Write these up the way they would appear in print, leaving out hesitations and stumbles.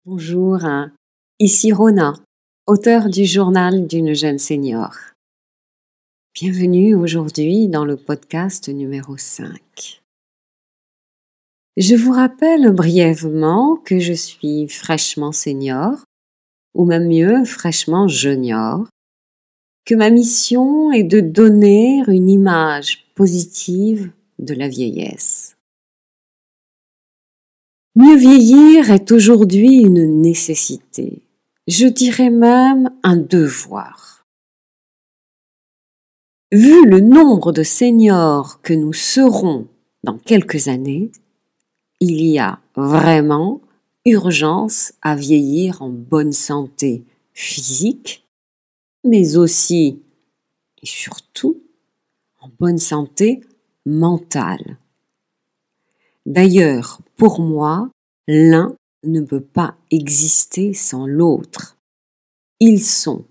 Bonjour, ici Rona, auteure du journal d'une jeune senior. Bienvenue aujourd'hui dans le podcast numéro 5. Je vous rappelle brièvement que je suis fraîchement senior, ou même mieux, fraîchement junior, que ma mission est de donner une image positive de la vieillesse. Mieux vieillir est aujourd'hui une nécessité, je dirais même un devoir. Vu le nombre de seniors que nous serons dans quelques années, il y a vraiment urgence à vieillir en bonne santé physique, mais aussi et surtout en bonne santé mentale. D'ailleurs, pour moi, l'un ne peut pas exister sans l'autre. Ils sont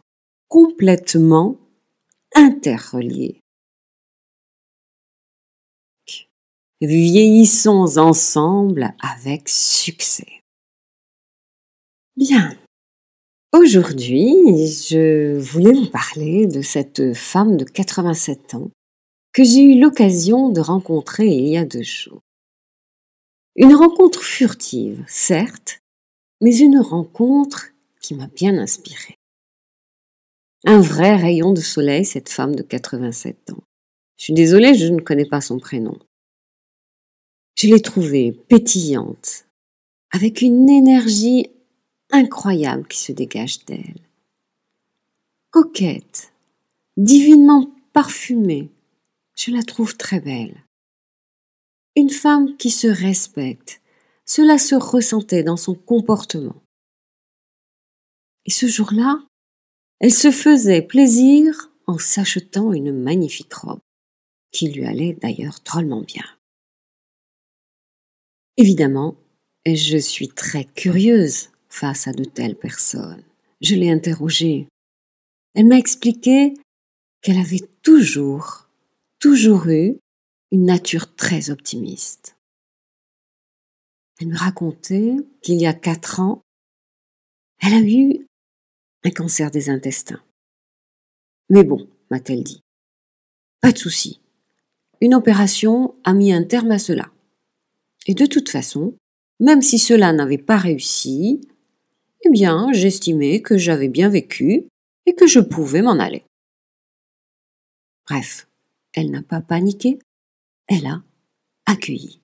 complètement interreliés. Vieillissons ensemble avec succès. Bien. Aujourd'hui, je voulais vous parler de cette femme de 87 ans que j'ai eu l'occasion de rencontrer il y a 2 jours. Une rencontre furtive, certes, mais une rencontre qui m'a bien inspirée. Un vrai rayon de soleil, cette femme de 87 ans. Je suis désolée, je ne connais pas son prénom. Je l'ai trouvée pétillante, avec une énergie incroyable qui se dégage d'elle. Coquette, divinement parfumée, je la trouve très belle. Une femme qui se respecte, cela se ressentait dans son comportement. Et ce jour-là, elle se faisait plaisir en s'achetant une magnifique robe, qui lui allait d'ailleurs drôlement bien. Évidemment, je suis très curieuse face à de telles personnes. Je l'ai interrogée. Elle m'a expliqué qu'elle avait toujours eu une nature très optimiste. Elle me racontait qu'il y a 4 ans, elle a eu un cancer des intestins. Mais bon, m'a-t-elle dit, pas de souci. Une opération a mis un terme à cela. Et de toute façon, même si cela n'avait pas réussi, eh bien, j'estimais que j'avais bien vécu et que je pouvais m'en aller. Bref, elle n'a pas paniqué, elle a accueilli.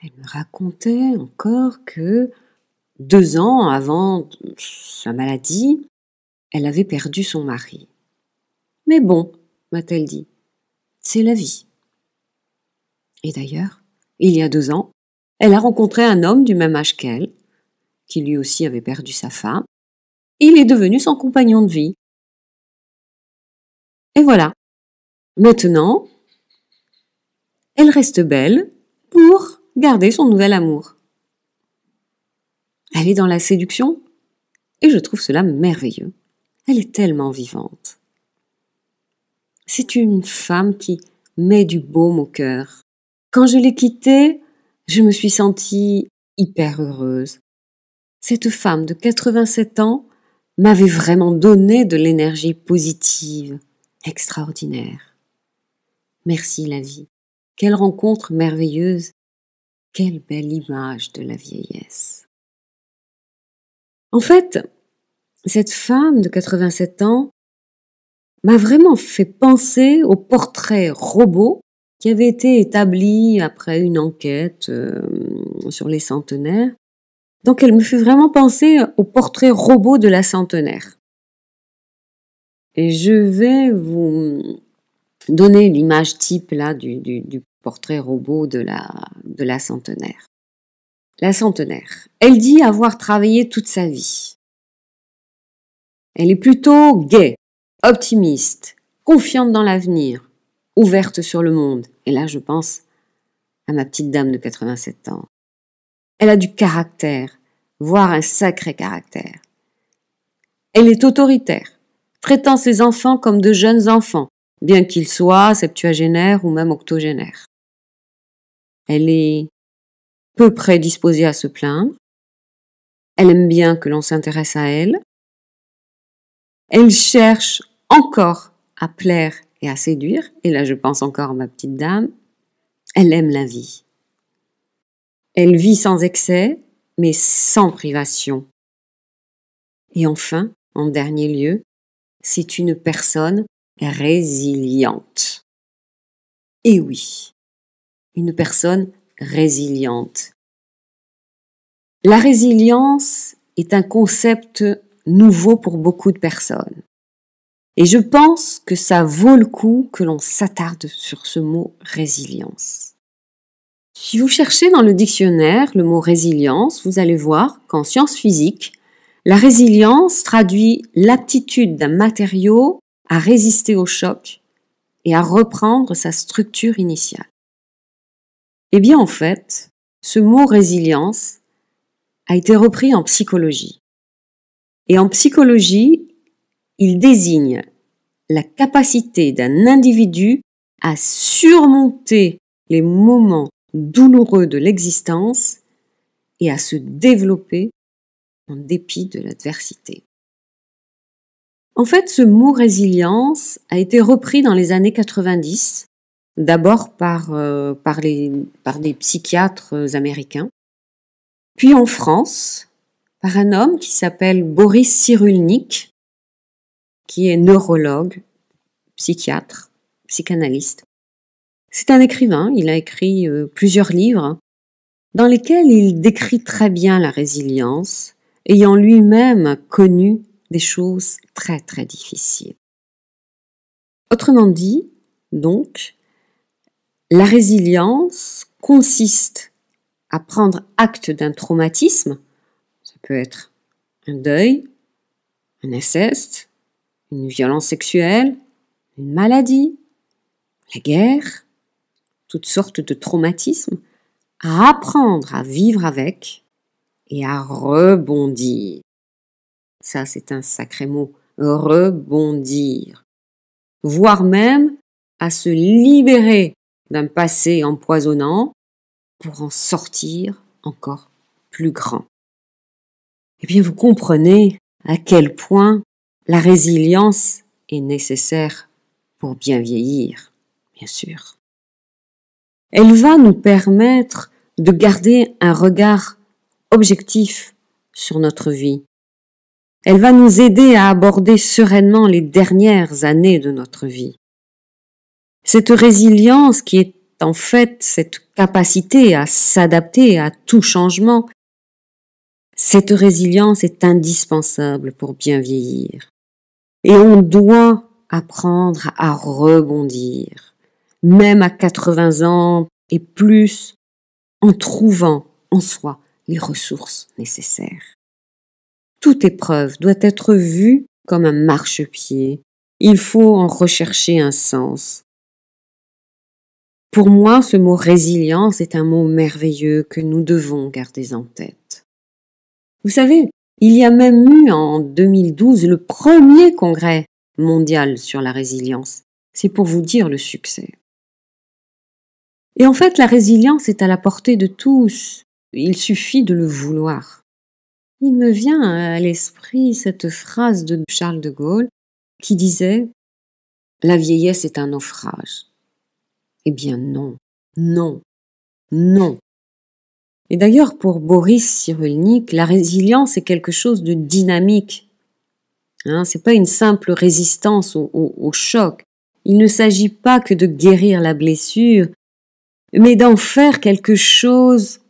Elle me racontait encore que 2 ans avant sa maladie, elle avait perdu son mari. Mais bon, m'a-t-elle dit, c'est la vie. Et d'ailleurs, il y a 2 ans, elle a rencontré un homme du même âge qu'elle, qui lui aussi avait perdu sa femme. Il est devenu son compagnon de vie. Et voilà. Maintenant, elle reste belle pour garder son nouvel amour. Elle est dans la séduction et je trouve cela merveilleux. Elle est tellement vivante. C'est une femme qui met du baume au cœur. Quand je l'ai quittée, je me suis sentie hyper heureuse. Cette femme de 87 ans m'avait vraiment donné de l'énergie positive, extraordinaire. Merci la vie. Quelle rencontre merveilleuse. Quelle belle image de la vieillesse. En fait, cette femme de 87 ans m'a vraiment fait penser au portrait robot qui avait été établi après une enquête sur les centenaires. Donc elle me fait vraiment penser au portrait robot de la centenaire. Et je vais vous donner l'image type là du portrait robot de la centenaire. La centenaire, elle dit avoir travaillé toute sa vie. Elle est plutôt gaie, optimiste, confiante dans l'avenir, ouverte sur le monde. Et là, je pense à ma petite dame de 87 ans. Elle a du caractère, voire un sacré caractère. Elle est autoritaire, traitant ses enfants comme de jeunes enfants, bien qu'ils soient septuagénaires ou même octogénaires. Elle est peu prédisposée à se plaindre. Elle aime bien que l'on s'intéresse à elle. Elle cherche encore à plaire et à séduire. Et là, je pense encore à ma petite dame. Elle aime la vie. Elle vit sans excès, mais sans privation. Et enfin, en dernier lieu, c'est une personne résiliente. Et oui, une personne résiliente. La résilience est un concept nouveau pour beaucoup de personnes. Et je pense que ça vaut le coup que l'on s'attarde sur ce mot résilience. Si vous cherchez dans le dictionnaire le mot résilience, vous allez voir qu'en sciences physiques, la résilience traduit l'aptitude d'un matériau à résister au choc et à reprendre sa structure initiale. Eh bien, en fait, ce mot résilience a été repris en psychologie. Et en psychologie, il désigne la capacité d'un individu à surmonter les moments douloureux de l'existence et à se développer en dépit de l'adversité. En fait, ce mot résilience a été repris dans les années 90, d'abord par des psychiatres américains, puis en France, par un homme qui s'appelle Boris Cyrulnik, qui est neurologue, psychiatre, psychanalyste. C'est un écrivain, il a écrit plusieurs livres dans lesquels il décrit très bien la résilience, ayant lui-même connu des choses très très difficiles. Autrement dit, donc, la résilience consiste à prendre acte d'un traumatisme, ça peut être un deuil, un inceste, une violence sexuelle, une maladie, la guerre, toutes sortes de traumatismes, à apprendre à vivre avec et à rebondir. Ça, c'est un sacré mot, rebondir. Voire même à se libérer d'un passé empoisonnant pour en sortir encore plus grand. Eh bien, vous comprenez à quel point la résilience est nécessaire pour bien vieillir, bien sûr. Elle va nous permettre de garder un regard objectif sur notre vie. Elle va nous aider à aborder sereinement les dernières années de notre vie. Cette résilience qui est en fait cette capacité à s'adapter à tout changement, cette résilience est indispensable pour bien vieillir. Et on doit apprendre à rebondir, même à 80 ans et plus, en trouvant en soi les ressources nécessaires. Toute épreuve doit être vue comme un marchepied. Il faut en rechercher un sens. Pour moi, ce mot résilience est un mot merveilleux que nous devons garder en tête. Vous savez, il y a même eu en 2012 le premier congrès mondial sur la résilience. C'est pour vous dire le succès. Et en fait, la résilience est à la portée de tous. Il suffit de le vouloir. Il me vient à l'esprit cette phrase de Charles de Gaulle qui disait « La vieillesse est un naufrage ». Eh bien non, non, non. Et d'ailleurs, pour Boris Cyrulnik, la résilience est quelque chose de dynamique. C'est pas une simple résistance au choc. Il ne s'agit pas que de guérir la blessure, mais d'en faire quelque chose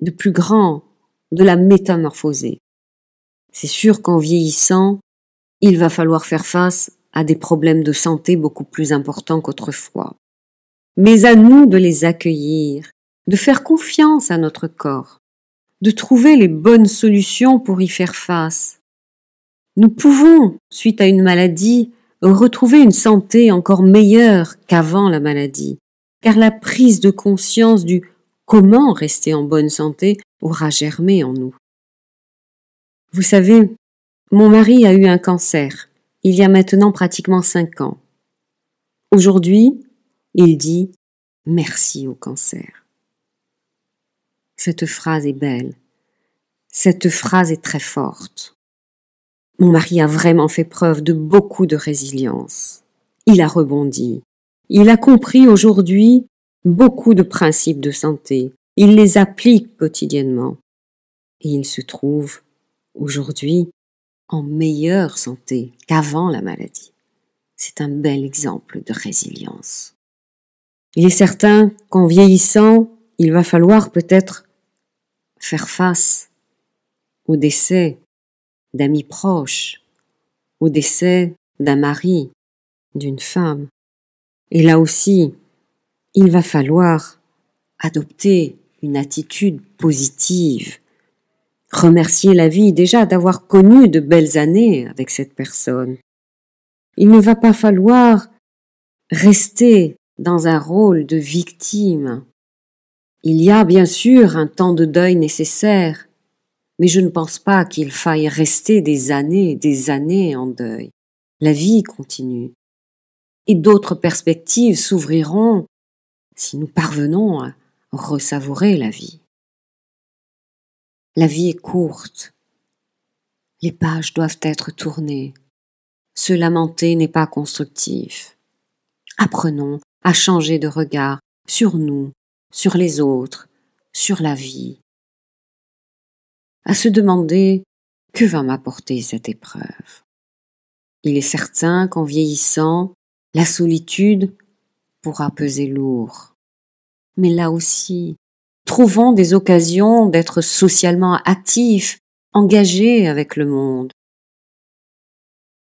de plus grand, de la métamorphoser. C'est sûr qu'en vieillissant, il va falloir faire face à des problèmes de santé beaucoup plus importants qu'autrefois. Mais à nous de les accueillir, de faire confiance à notre corps, de trouver les bonnes solutions pour y faire face. Nous pouvons, suite à une maladie, retrouver une santé encore meilleure qu'avant la maladie, car la prise de conscience du comment rester en bonne santé aura germé en nous. Vous savez, mon mari a eu un cancer, il y a maintenant pratiquement 5 ans. Aujourd'hui, il dit merci au cancer. Cette phrase est belle. Cette phrase est très forte. Mon mari a vraiment fait preuve de beaucoup de résilience. Il a rebondi. Il a compris aujourd'hui beaucoup de principes de santé. Il les applique quotidiennement. Et il se trouve aujourd'hui en meilleure santé qu'avant la maladie. C'est un bel exemple de résilience. Il est certain qu'en vieillissant, il va falloir peut-être faire face au décès d'amis proches, au décès d'un mari, d'une femme. Et là aussi, il va falloir adopter une attitude positive, remercier la vie déjà d'avoir connu de belles années avec cette personne. Il ne va pas falloir rester dans un rôle de victime. Il y a bien sûr un temps de deuil nécessaire, mais je ne pense pas qu'il faille rester des années en deuil. La vie continue. Et d'autres perspectives s'ouvriront si nous parvenons à ressavourer la vie. La vie est courte. Les pages doivent être tournées. Se lamenter n'est pas constructif. Apprenons à changer de regard sur nous, sur les autres, sur la vie. À se demander que va m'apporter cette épreuve. Il est certain qu'en vieillissant, la solitude pourra peser lourd. Mais là aussi, trouvons des occasions d'être socialement actifs, engagés avec le monde.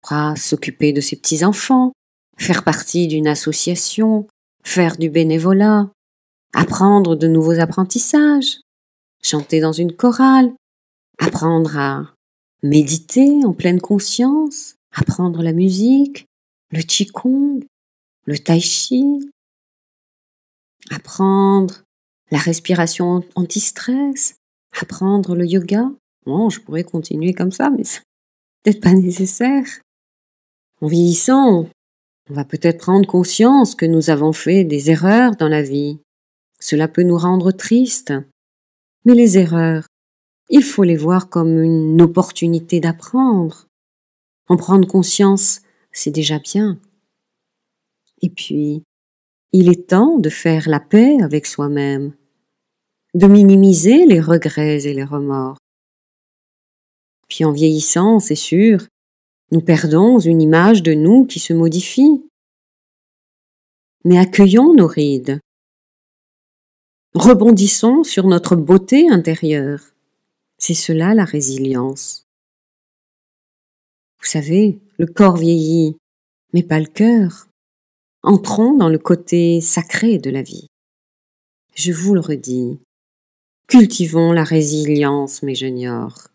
On pourra s'occuper de ses petits-enfants, faire partie d'une association, faire du bénévolat, apprendre de nouveaux apprentissages, chanter dans une chorale, apprendre à méditer en pleine conscience, apprendre la musique, le qigong, le tai chi, apprendre la respiration anti-stress, apprendre le yoga. Bon, je pourrais continuer comme ça, mais c'est peut-être pas nécessaire. En vieillissant, on va peut-être prendre conscience que nous avons fait des erreurs dans la vie. Cela peut nous rendre tristes. Mais les erreurs, il faut les voir comme une opportunité d'apprendre. En prendre conscience, c'est déjà bien. Et puis, il est temps de faire la paix avec soi-même, de minimiser les regrets et les remords. Puis en vieillissant, c'est sûr, nous perdons une image de nous qui se modifie. Mais accueillons nos rides. Rebondissons sur notre beauté intérieure. C'est cela la résilience. Vous savez, le corps vieillit, mais pas le cœur. Entrons dans le côté sacré de la vie. Je vous le redis, cultivons la résilience, mes juniors.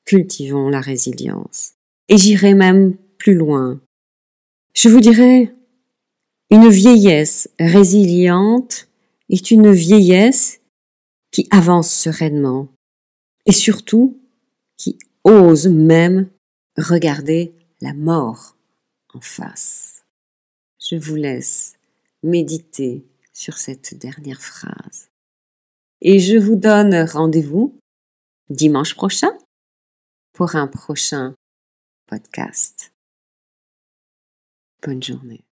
Cultivons la résilience. Et j'irai même plus loin. Je vous dirais, une vieillesse résiliente est une vieillesse qui avance sereinement et surtout qui ose même regarder la mort en face. Je vous laisse méditer sur cette dernière phrase. Et je vous donne rendez-vous dimanche prochain pour un prochain podcast. Bonne journée.